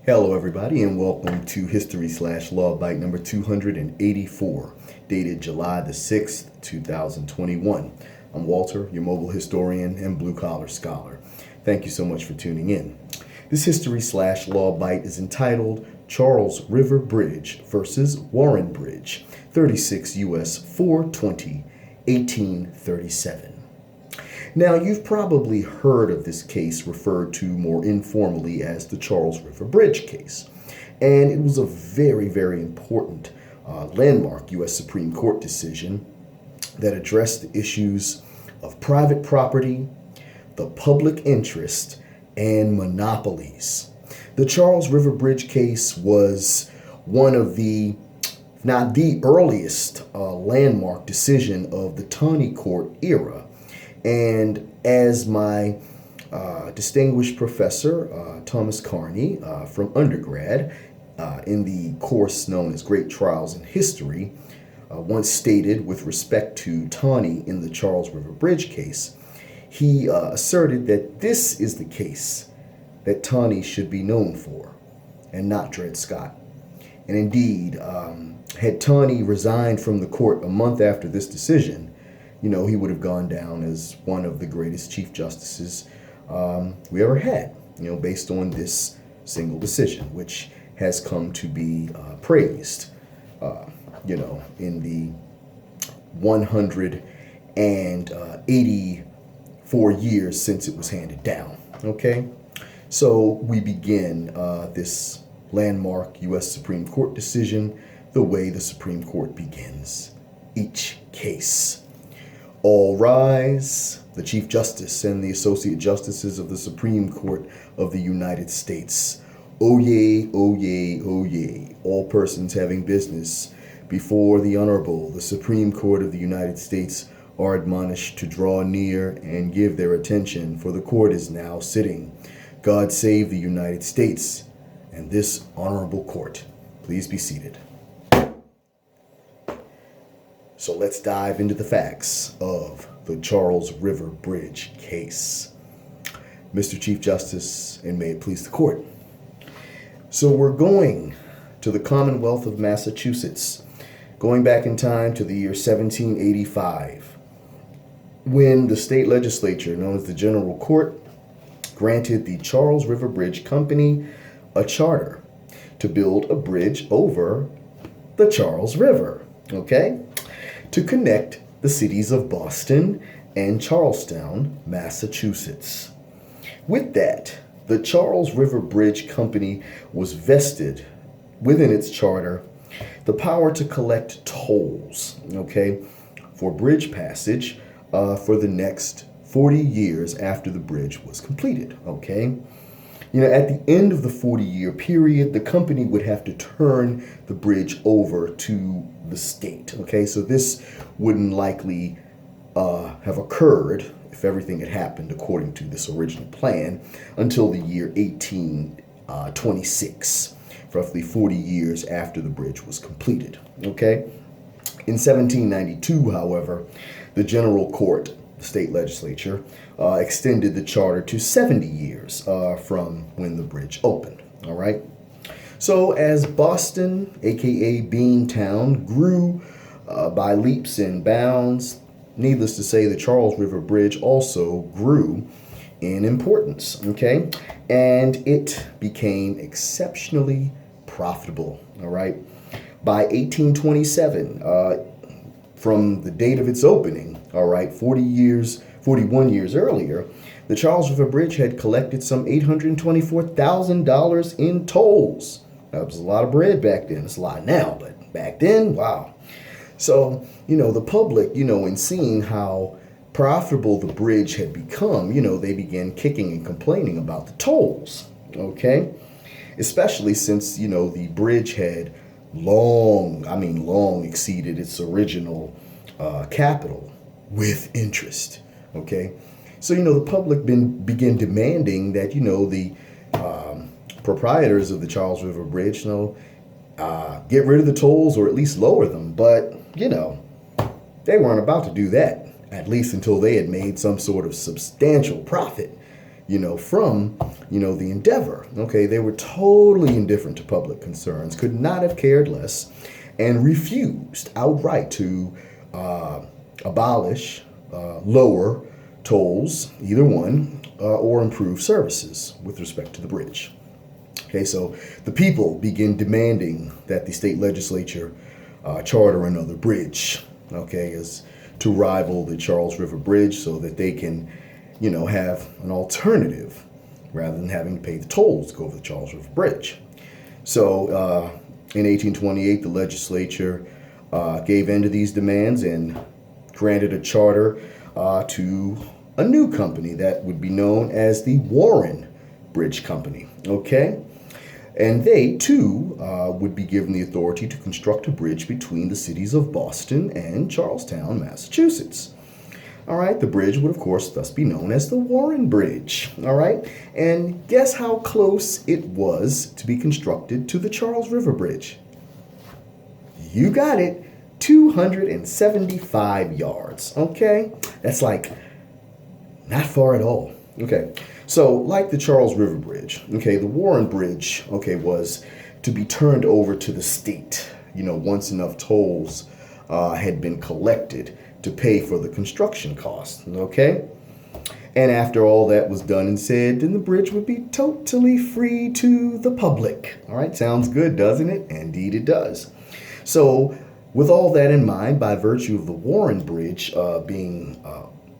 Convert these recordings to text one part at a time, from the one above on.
Hello, everybody, and welcome to History/Law Bite number 284, dated July the 6th, 2021. I'm Walter, your mobile historian and blue-collar scholar. Thank you so much for tuning in. This History/Law Bite is entitled Charles River Bridge versus Warren Bridge, 36 U.S. 420, 1837. Now, you've probably heard of this case referred to more informally as the Charles River Bridge case. And it was a very, very important landmark U.S. Supreme Court decision that addressed the issues of private property, the public interest, and monopolies. The Charles River Bridge case was one of the, if not the earliest landmark decision of the Taney Court era. And as my distinguished professor, Thomas Carney, from undergrad, in the course known as Great Trials in History, once stated with respect to Taney in the Charles River Bridge case, he asserted that this is the case that Taney should be known for, and not Dred Scott. And indeed, had Taney resigned from the court a month after this decision, he would have gone down as one of the greatest Chief Justices we ever had, based on this single decision, which has come to be praised, in the 184 years since it was handed down, okay? So we begin this landmark U.S. Supreme Court decision the way the Supreme Court begins each case. All rise. The Chief Justice and the Associate Justices of the Supreme Court of the United States. Oyez, oyez, oyez. All persons having business before the Honorable, the Supreme Court of the United States, are admonished to draw near and give their attention, for the court is now sitting. God save the United States and this honorable court. Please be seated. So let's dive into the facts of the Charles River Bridge case. Mr. Chief Justice, and may it please the court. So we're going to the Commonwealth of Massachusetts, going back in time to the year 1785, when the state legislature, known as the General Court, granted the Charles River Bridge Company a charter to build a bridge over the Charles River, okay? To connect the cities of Boston and Charlestown, Massachusetts. With that, the Charles River Bridge Company was vested within its charter the power to collect tolls, okay, for bridge passage for the next 40 years after the bridge was completed, okay? At the end of the 40-year period, the company would have to turn the bridge over to the state, okay? So this wouldn't likely have occurred, if everything had happened according to this original plan, until the year 1826, roughly 40 years after the bridge was completed, okay? In 1792, however, the General Court, the state legislature, extended the charter to 70 years from when the bridge opened, all right? So as Boston, aka Beantown, grew by leaps and bounds, needless to say, the Charles River Bridge also grew in importance, okay? And it became exceptionally profitable, all right? By 1827, from the date of its opening, all right, 41 years earlier, the Charles River Bridge had collected some $824,000 in tolls. That was a lot of bread back then. It's a lot now, but back then, wow. So, the public, in seeing how profitable the bridge had become, they began kicking and complaining about the tolls, okay? Especially since, the bridge had long exceeded its original capital with interest, okay? So, the public began demanding that, the proprietors of the Charles River Bridge, get rid of the tolls or at least lower them. But, they weren't about to do that, at least until they had made some sort of substantial profit, from, the endeavor. Okay, they were totally indifferent to public concerns, could not have cared less, and refused outright to abolish, lower tolls, either one, or improve services with respect to the bridge. Okay, so the people begin demanding that the state legislature charter another bridge, okay, as to rival the Charles River Bridge so that they can, have an alternative rather than having to pay the tolls to go over the Charles River Bridge. So in 1828, the legislature gave in to these demands and granted a charter to a new company that would be known as the Warren Bridge Company, okay? And they, too, would be given the authority to construct a bridge between the cities of Boston and Charlestown, Massachusetts. All right, the bridge would, of course, thus be known as the Warren Bridge. All right, and guess how close it was to be constructed to the Charles River Bridge? You got it, 275 yards. Okay, that's like not far at all. Okay, so like the Charles River Bridge, okay, the Warren Bridge, okay, was to be turned over to the state, once enough tolls had been collected to pay for the construction costs, okay? And after all that was done and said, then the bridge would be totally free to the public. All right, sounds good, doesn't it? Indeed it does. So with all that in mind, by virtue of the Warren Bridge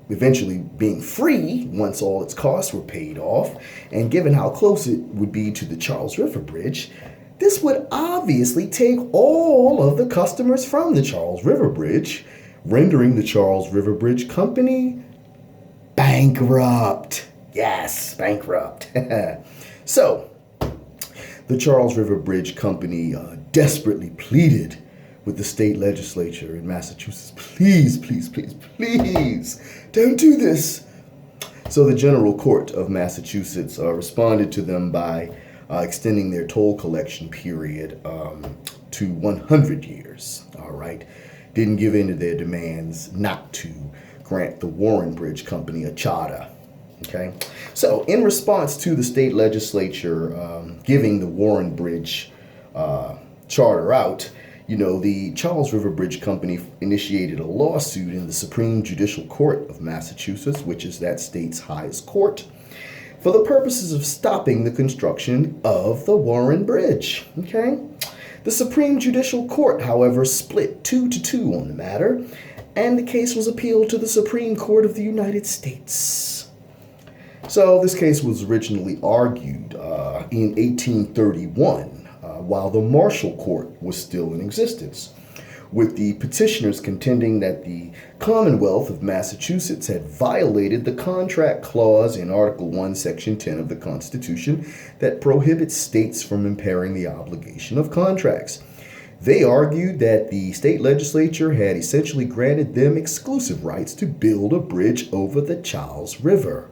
eventually being free once all its costs were paid off, and given how close it would be to the Charles River Bridge, this would obviously take all of the customers from the Charles River Bridge, rendering the Charles River Bridge Company bankrupt. Yes, bankrupt. So, the Charles River Bridge Company desperately pleaded with the state legislature in Massachusetts, please, please, please, please, don't do this. So the General Court of Massachusetts responded to them by extending their toll collection period to 100 years, all right? Didn't give in to their demands not to grant the Warren Bridge Company a charter, okay? So in response to the state legislature giving the Warren Bridge charter out, the Charles River Bridge Company initiated a lawsuit in the Supreme Judicial Court of Massachusetts, which is that state's highest court, for the purposes of stopping the construction of the Warren Bridge, okay? The Supreme Judicial Court, however, split 2-2 on the matter, and the case was appealed to the Supreme Court of the United States. So this case was originally argued in 1831, while the Marshall Court was still in existence, with the petitioners contending that the Commonwealth of Massachusetts had violated the contract clause in Article 1, Section 10 of the Constitution that prohibits states from impairing the obligation of contracts. They argued that the state legislature had essentially granted them exclusive rights to build a bridge over the Charles River.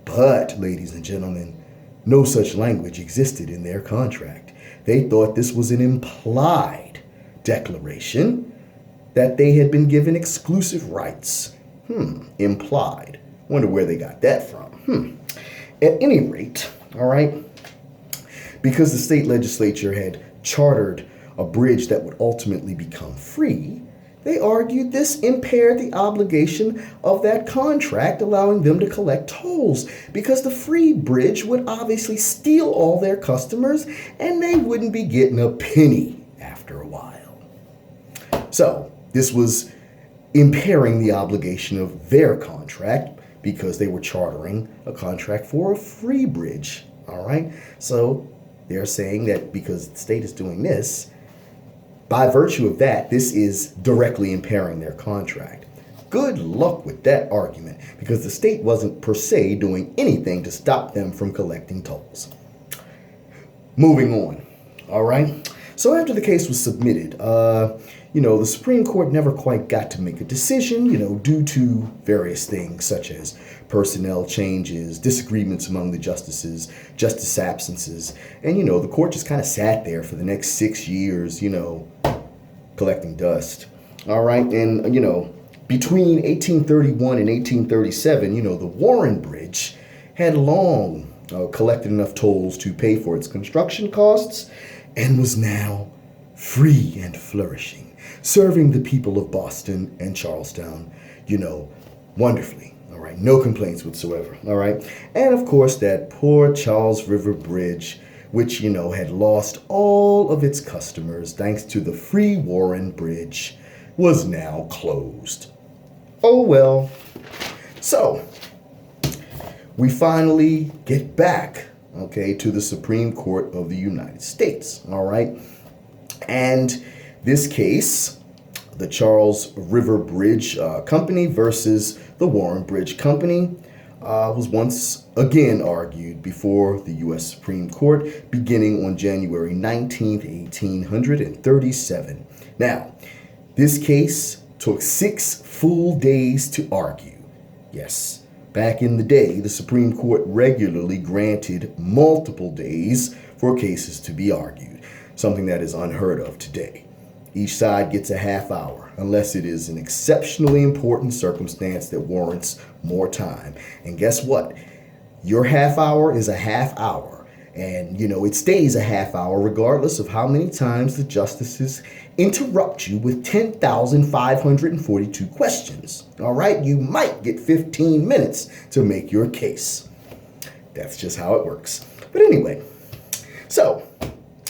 But, ladies and gentlemen, no such language existed in their contract. They thought this was an implied declaration that they had been given exclusive rights. Implied. Wonder where they got that from. At any rate, all right, because the state legislature had chartered a bridge that would ultimately become free, they argued this impaired the obligation of that contract, allowing them to collect tolls, because the free bridge would obviously steal all their customers and they wouldn't be getting a penny after a while. So this was impairing the obligation of their contract because they were chartering a contract for a free bridge. All right. So they're saying that because the state is doing this, by virtue of that, this is directly impairing their contract. Good luck with that argument, because the state wasn't per se doing anything to stop them from collecting tolls. Moving on, all right? So after the case was submitted, the Supreme Court never quite got to make a decision, due to various things such as personnel changes, disagreements among the justices, justice absences, and, the court just kind of sat there for the next 6 years, collecting dust. All right, and, between 1831 and 1837, the Warren Bridge had long collected enough tolls to pay for its construction costs and was now free and flourishing, serving the people of Boston and Charlestown, wonderfully. All right, no complaints whatsoever. All right, and of course that poor Charles River Bridge, which, had lost all of its customers thanks to the Free Warren Bridge, was now closed. Oh well. So, we finally get back, to the Supreme Court of the United States, all right? And this case, the Charles River Bridge Company versus the Warren Bridge Company, was once again argued before the U.S. Supreme Court beginning on January 19th, 1837. Now, this case took 6 full days to argue. Yes, back in the day, the Supreme Court regularly granted multiple days for cases to be argued, something that is unheard of today. Each side gets a half hour, unless it is an exceptionally important circumstance that warrants more time. And guess what? Your half hour is a half hour. And, it stays a half hour regardless of how many times the justices interrupt you with 10,542 questions. All right? You might get 15 minutes to make your case. That's just how it works. But anyway, so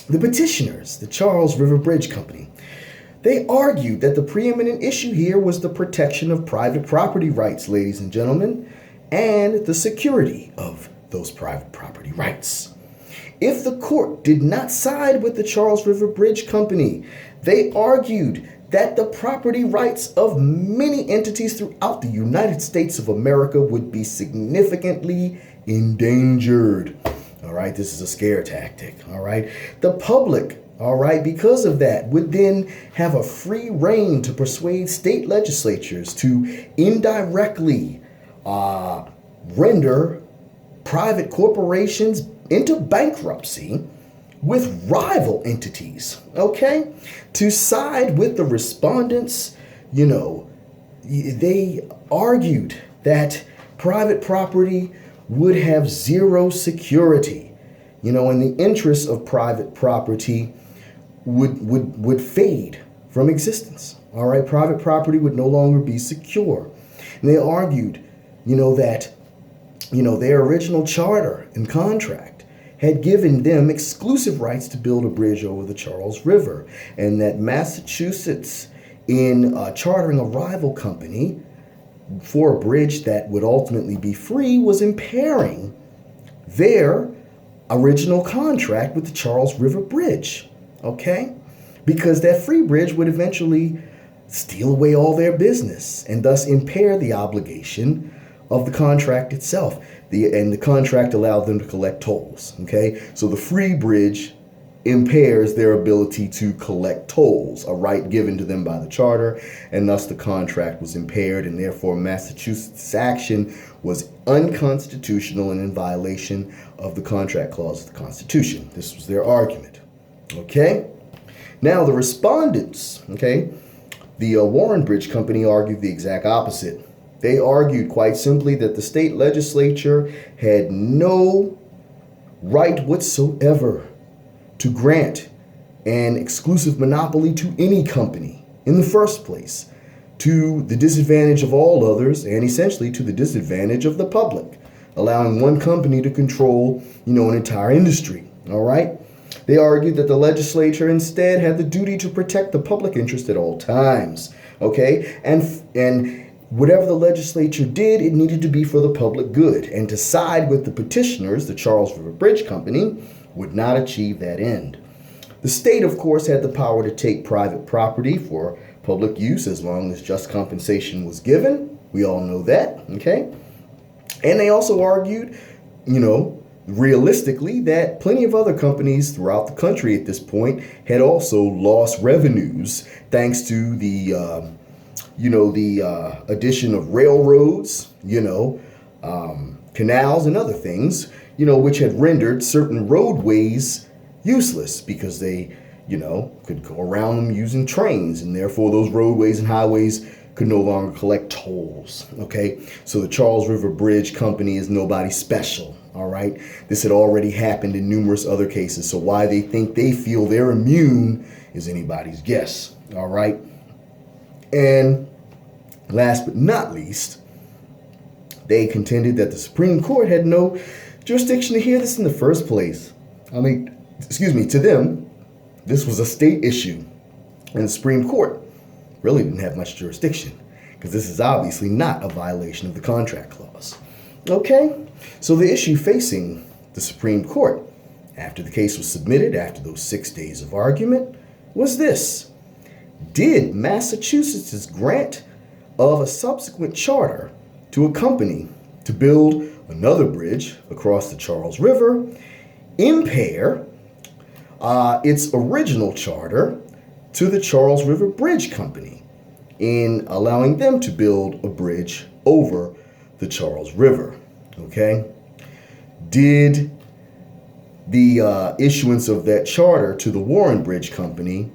the petitioners, the Charles River Bridge Company, they argued that the preeminent issue here was the protection of private property rights, ladies and gentlemen, and the security of those private property rights. If the court did not side with the Charles River Bridge Company, they argued that the property rights of many entities throughout the United States of America would be significantly endangered. All right, this is a scare tactic. All right, the public, all right, because of that, would then have a free rein to persuade state legislatures to indirectly render private corporations into bankruptcy with rival entities, okay? To side with the respondents, they argued that private property would have zero security, and the interests of private property would fade from existence. All right, private property would no longer be secure. And they argued, that, their original charter and contract had given them exclusive rights to build a bridge over the Charles River, and that Massachusetts, in chartering a rival company for a bridge that would ultimately be free, was impairing their original contract with the Charles River Bridge, okay? Because that free bridge would eventually steal away all their business and thus impair the obligation of the contract itself. And the contract allowed them to collect tolls, okay? So the free bridge impairs their ability to collect tolls, a right given to them by the charter, and thus the contract was impaired, and therefore Massachusetts' action was unconstitutional and in violation of the contract clause of the Constitution. This was their argument, okay? Now the respondents, okay, the Warren Bridge Company argued the exact opposite. They argued quite simply that the state legislature had no right whatsoever to grant an exclusive monopoly to any company in the first place, to the disadvantage of all others and essentially to the disadvantage of the public, allowing one company to control, an entire industry, all right? They argued that the legislature instead had the duty to protect the public interest at all times, okay? And whatever the legislature did, it needed to be for the public good. And to side with the petitioners, the Charles River Bridge Company, would not achieve that end. The state, of course, had the power to take private property for public use as long as just compensation was given. We all know that, okay? And they also argued, realistically, that plenty of other companies throughout the country at this point had also lost revenues thanks to the addition of railroads, canals and other things, which had rendered certain roadways useless because they, could go around them using trains, and therefore those roadways and highways could no longer collect tolls, okay? So the Charles River Bridge Company is nobody special, all right? This had already happened in numerous other cases, so why they think they feel they're immune is anybody's guess, all right? And last but not least, they contended that the Supreme Court had no jurisdiction to hear this in the first place. To them, this was a state issue, and the Supreme Court really didn't have much jurisdiction, because this is obviously not a violation of the contract clause. Okay, so the issue facing the Supreme Court after the case was submitted, after those 6 days of argument, was this: did Massachusetts' grant of a subsequent charter to a company to build another bridge across the Charles River impair its original charter to the Charles River Bridge Company in allowing them to build a bridge over the Charles River? Okay? Did the issuance of that charter to the Warren Bridge Company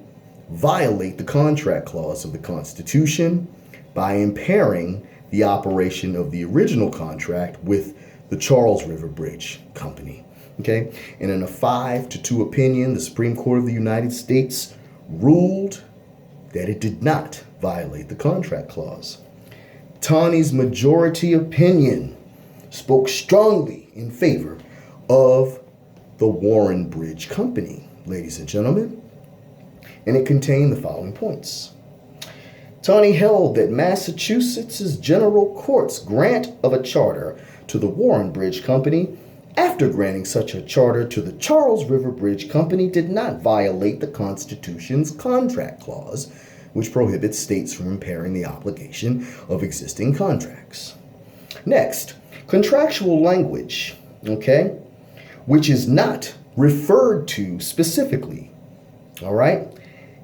violate the contract clause of the Constitution by impairing the operation of the original contract with the Charles River Bridge Company? Okay, and in a 5-2 opinion, the Supreme Court of the United States ruled that it did not violate the contract clause. Taney's majority opinion spoke strongly in favor of the Warren Bridge Company, ladies and gentlemen, and it contained the following points. Taney held that Massachusetts' General Court's grant of a charter to the Warren Bridge Company after granting such a charter to the Charles River Bridge Company did not violate the Constitution's contract clause, which prohibits states from impairing the obligation of existing contracts. Next, contractual language, okay, which is not referred to specifically, all right,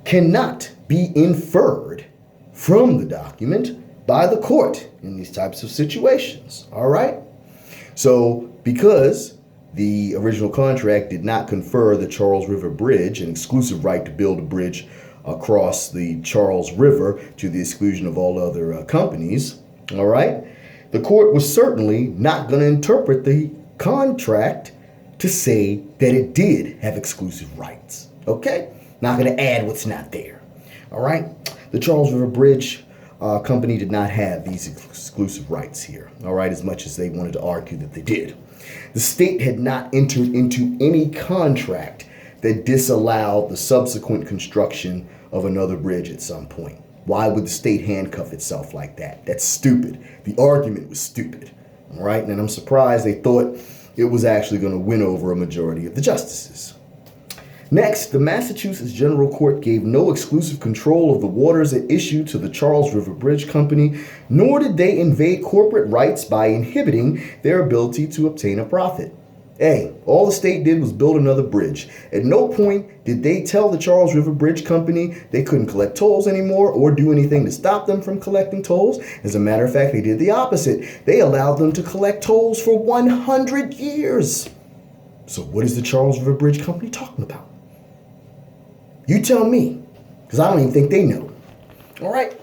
cannot be inferred from the document by the court in these types of situations, all right? So, because the original contract did not confer the Charles River Bridge an exclusive right to build a bridge across the Charles River to the exclusion of all other companies, all right, the court was certainly not going to interpret the contract to say that it did have exclusive rights, okay? Not going to add what's not there, all right? The Charles River Bridge Company did not have these exclusive rights here, all right, as much as they wanted to argue that they did. The state had not entered into any contract that disallowed the subsequent construction of another bridge at some point. Why would the state handcuff itself like that? That's stupid. The argument was stupid, all right? And I'm surprised they thought it was actually going to win over a majority of the justices. Next, the Massachusetts General Court gave no exclusive control of the waters at issue to the Charles River Bridge Company, nor did they invade corporate rights by inhibiting their ability to obtain a profit. Hey, all the state did was build another bridge. At no point did they tell the Charles River Bridge Company they couldn't collect tolls anymore or do anything to stop them from collecting tolls. As a matter of fact, they did the opposite. They allowed them to collect tolls for 100 years. So what is the Charles River Bridge Company talking about? You tell me, because I don't even think they know. All right?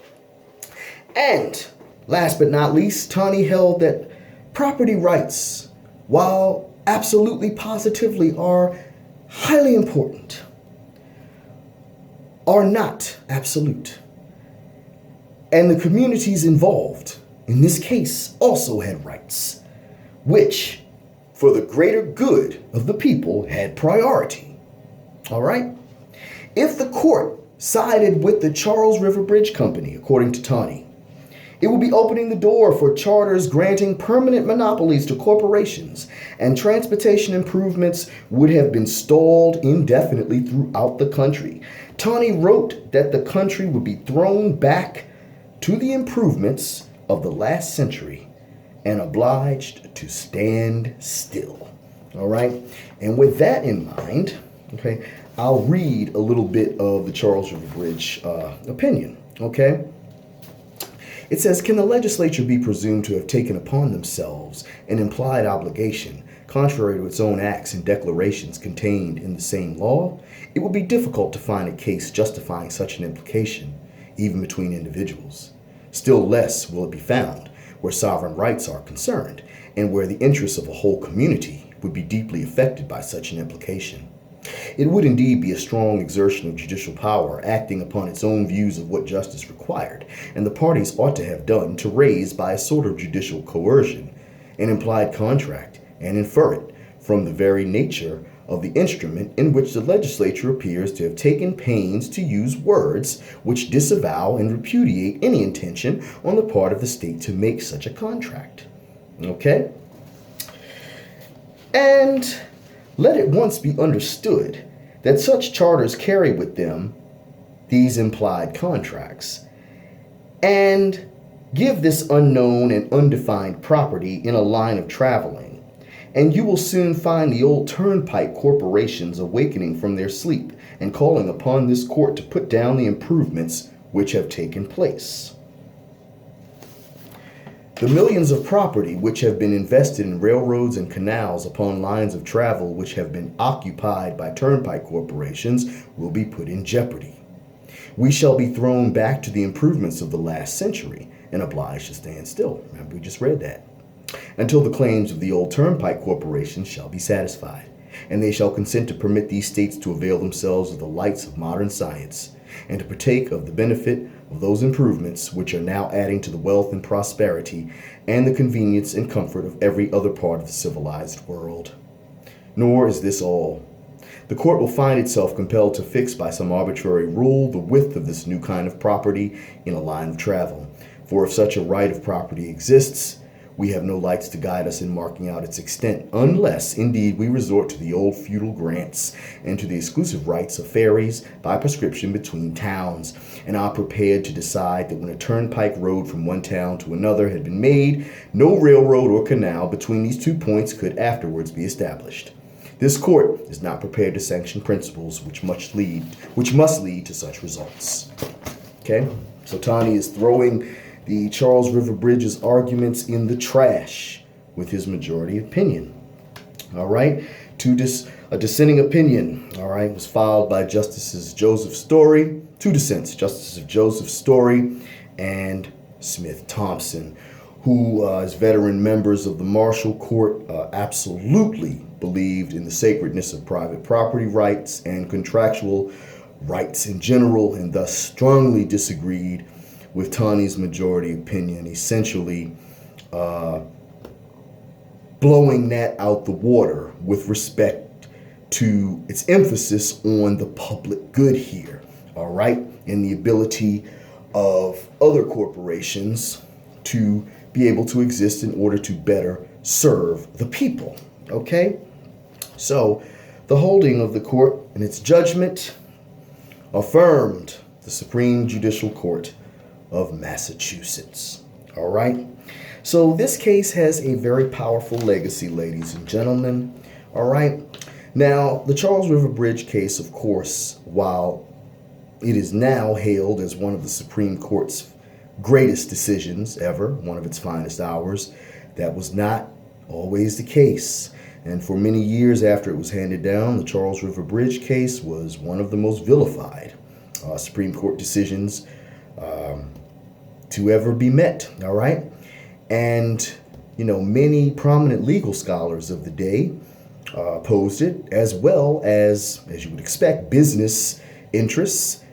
And last but not least, Taney held that property rights, while absolutely positively are highly important, are not absolute. And the communities involved in this case also had rights, which, for the greater good of the people, had priority. All right? If the court sided with the Charles River Bridge Company, according to Taney, it would be opening the door for charters granting permanent monopolies to corporations, and transportation improvements would have been stalled indefinitely throughout the country. Taney wrote that the country would be thrown back to the improvements of the last century and obliged to stand still. All right? And with that in mind, okay, I'll read a little bit of the Charles River Bridge opinion, okay? It says, can the legislature be presumed to have taken upon themselves an implied obligation, contrary to its own acts and declarations contained in the same law? It would be difficult to find a case justifying such an implication, even between individuals. Still less will it be found where sovereign rights are concerned and where the interests of a whole community would be deeply affected by such an implication. It would indeed be a strong exertion of judicial power acting upon its own views of what justice required, and the parties ought to have done to raise by a sort of judicial coercion an implied contract and infer it from the very nature of the instrument in which the legislature appears to have taken pains to use words which disavow and repudiate any intention on the part of the state to make such a contract. Okay? And let it once be understood that such charters carry with them these implied contracts and give this unknown and undefined property in a line of traveling, and you will soon find the old turnpike corporations awakening from their sleep and calling upon this court to put down the improvements which have taken place. The millions of property which have been invested in railroads and canals upon lines of travel which have been occupied by turnpike corporations will be put in jeopardy. We shall be thrown back to the improvements of the last century and obliged to stand still. Remember, we just read that. Until the claims of the old turnpike corporations shall be satisfied, and they shall consent to permit these states to avail themselves of the lights of modern science and to partake of the benefit of those improvements which are now adding to the wealth and prosperity and the convenience and comfort of every other part of the civilized world. Nor is this all. The court will find itself compelled to fix by some arbitrary rule the width of this new kind of property in a line of travel. For if such a right of property exists, we have no lights to guide us in marking out its extent, unless, indeed, we resort to the old feudal grants and to the exclusive rights of ferries by prescription between towns, and are prepared to decide that when a turnpike road from one town to another had been made, no railroad or canal between these two points could afterwards be established. This court is not prepared to sanction principles which must lead to such results. Okay, so Taney is throwing the Charles River Bridge's arguments in the trash with his majority opinion. All right, a dissenting opinion, all right, was filed by Justices Joseph Story, two dissents, Justices Joseph Story and Smith Thompson, who, as veteran members of the Marshall Court, absolutely believed in the sacredness of private property rights and contractual rights in general, and thus strongly disagreed with Taney's majority opinion, essentially blowing that out the water with respect to its emphasis on the public good here, all right, and the ability of other corporations to be able to exist in order to better serve the people, okay? So the holding of the court and its judgment affirmed the Supreme Judicial Court of Massachusetts. All right. So this case has a very powerful legacy, ladies and gentlemen. All right. Now, the Charles River Bridge case, of course, while it is now hailed as one of the Supreme Court's greatest decisions ever, one of its finest hours, that was not always the case. And for many years after it was handed down, the Charles River Bridge case was one of the most vilified Supreme Court decisions to ever be met, all right? And, you know, many prominent legal scholars of the day opposed it, as well as you would expect, business interests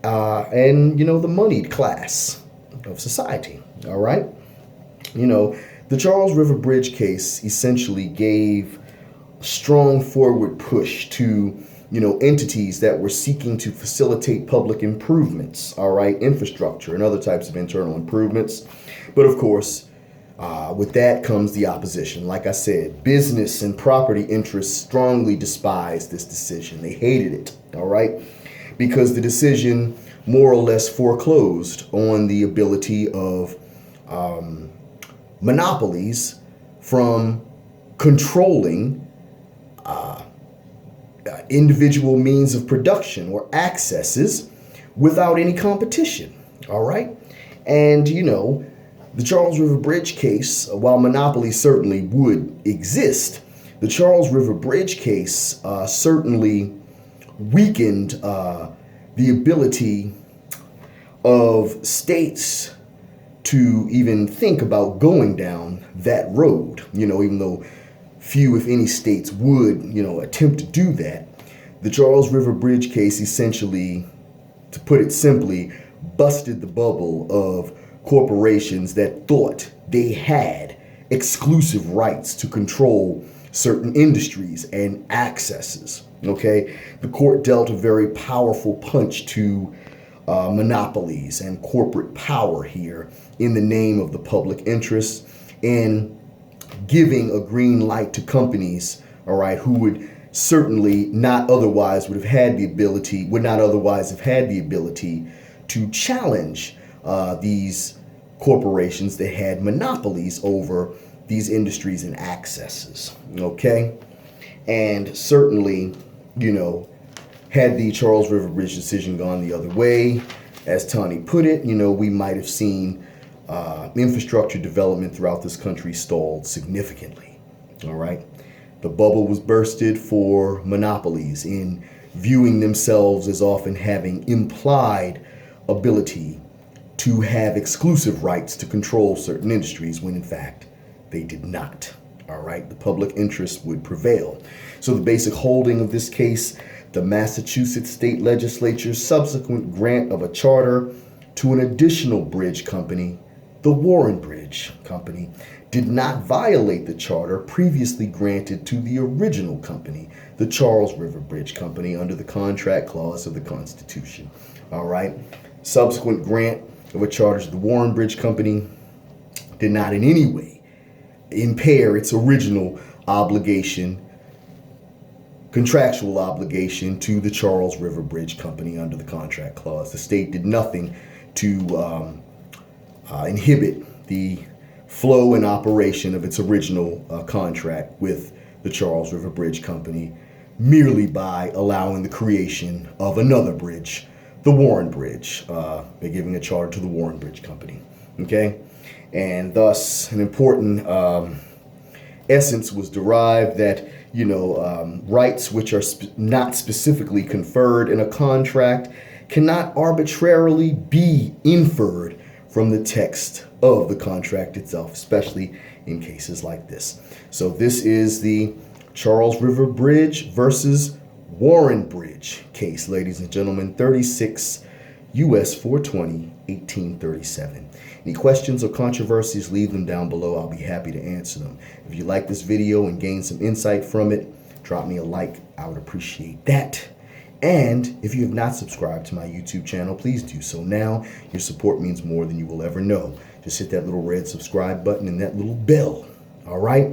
and, you know, the moneyed class of society, all right? You know, the Charles River Bridge case essentially gave a strong forward push to, you know, entities that were seeking to facilitate public improvements, all right, infrastructure and other types of internal improvements. But of course, with that comes the opposition. Like I said, business and property interests strongly despised this decision. They hated it, all right, because the decision more or less foreclosed on the ability of monopolies from controlling individual means of production or accesses without any competition, all right? And, you know, the Charles River Bridge case, while monopoly certainly would exist, the Charles River Bridge case certainly weakened the ability of states to even think about going down that road, even though few, if any, states would, attempt to do that. The Charles River Bridge case essentially, to put it simply, busted the bubble of corporations that thought they had exclusive rights to control certain industries and accesses. Okay, the court dealt a very powerful punch to monopolies and corporate power here in the name of the public interest, and giving a green light to companies, all right, who would certainly not otherwise would not otherwise have had the ability to challenge these corporations that had monopolies over these industries and accesses. Okay, and certainly, had the Charles River Bridge decision gone the other way, as Tani put it, we might have seen infrastructure development throughout this country stalled significantly. All right. The bubble was bursted for monopolies in viewing themselves as often having implied ability to have exclusive rights to control certain industries when in fact they did not. All right. The public interest would prevail. So the basic holding of this case, the Massachusetts State Legislature's subsequent grant of a charter to an additional bridge company, the Warren Bridge Company, did not violate the charter previously granted to the original company, the Charles River Bridge Company, under the contract clause of the Constitution. All right. Subsequent grant of a charter to the Warren Bridge Company did not in any way impair its original obligation, contractual obligation to the Charles River Bridge Company under the contract clause. The state did nothing to inhibit the flow and operation of its original contract with the Charles River Bridge Company, merely by allowing the creation of another bridge, the Warren Bridge, by giving a charter to the Warren Bridge Company. Okay, and thus an important essence was derived that rights which are not specifically conferred in a contract cannot arbitrarily be inferred from the text of the contract itself, especially in cases like this. So this is the Charles River Bridge versus Warren Bridge case, ladies and gentlemen, 36 U.S. 420, 1837. Any questions or controversies, leave them down below. I'll be happy to answer them. If you like this video and gain some insight from it, drop me a like. I would appreciate that. And if you have not subscribed to my YouTube channel, please do so now. Your support means more than you will ever know. Just hit that little red subscribe button and that little bell. All right?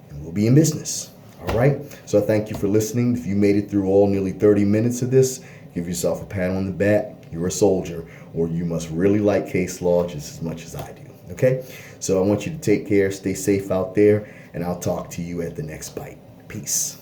And we'll be in business. All right? So I thank you for listening. If you made it through all nearly 30 minutes of this, give yourself a pat on the back. You're a soldier, or you must really like case law just as much as I do. Okay? So I want you to take care, stay safe out there, and I'll talk to you at the next bite. Peace.